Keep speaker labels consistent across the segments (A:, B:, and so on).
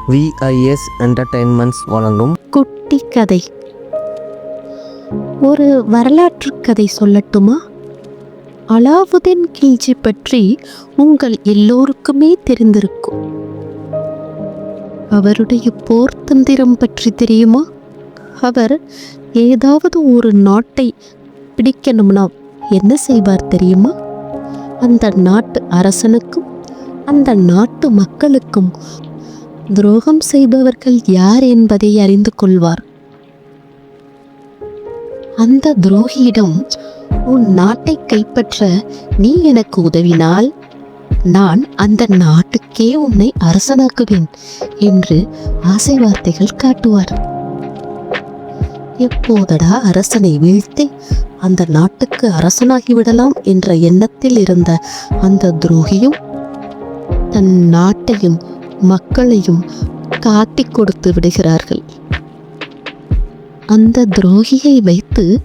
A: VIS entertainments வழங்கும்
B: குட்டி கதை. ஒரு வரலாற்று கதை சொல்லட்டுமா? அலாவுதீன் கில்ஜி பற்றி உங்கள் எல்லோருக்குமே தெரிந்திருக்கும். அவருடைய போர் தந்திரம் பற்றி தெரியுமா? அவர் ஏதாவது ஒரு நாட்டை பிடிக்கணும்னா என்ன செய்வார் தெரியுமா? அந்த நாட்டு அரசனுக்கும் அந்த நாட்டு மக்களுக்கும் துரோகம் செய்பவர்கள் யார் என்பதை அறிந்து கொள்வார். அந்த துரோகியிடம், உன் நாட்டை கைப்பற்ற நீ எனக்கு உதவினால் நான் அந்த நாட்டுக்கே உன்னை அரசனாக்குவேன் என்று ஆசை வார்த்தைகள் காட்டுவார். எப்போதடா அரசனை வீழ்த்தி அந்த நாட்டுக்கு அரசனாகிவிடலாம் என்ற எண்ணத்தில் இருந்த அந்த துரோகியும் தன் நாட்டையும் மக்களையும் காட்டிக் கொடுத்து விடுகிறார்கள். அந்த துரோகியை வைத்து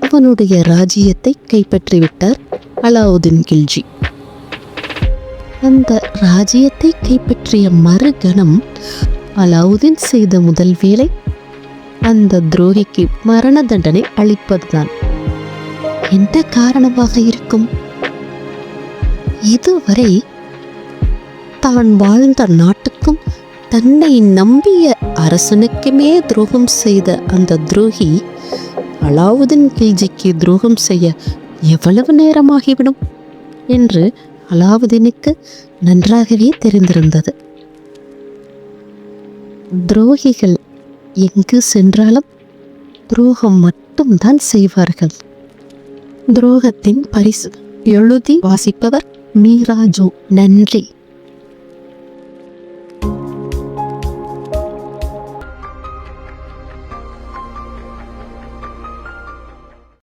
B: அவனுடைய ராஜ்யத்தை கைப்பற்றிவிட்டார் அலாவுதீன் கில்ஜி. அந்த ராஜ்யத்தை கைப்பற்றிய மறுகணம் அலாவுதீன் செய்த முதல் வேலை அந்த துரோகிக்கு மரண தண்டனை அளிப்பதுதான். என்ன காரணமாக இருக்கும்? இதுவரை தான் வாழ்ந்த நாட்டுக்கும் தன்னை நம்பிய அரசனுக்குமே துரோகம் செய்த அந்த துரோகி அலாவுதீன் கில்ஜிக்கு துரோகம் செய்ய எவ்வளவு நேரமாகிவிடும் என்று அலாவுதீனுக்கு நன்றாகவே தெரிந்திருந்தது. துரோகிகள் எங்கு சென்றாலும் துரோகம் மட்டும்தான் செய்வார்கள். துரோகத்தின் பரிசு. எழுதி வாசிப்பவர் மீராஜோ. நன்றி.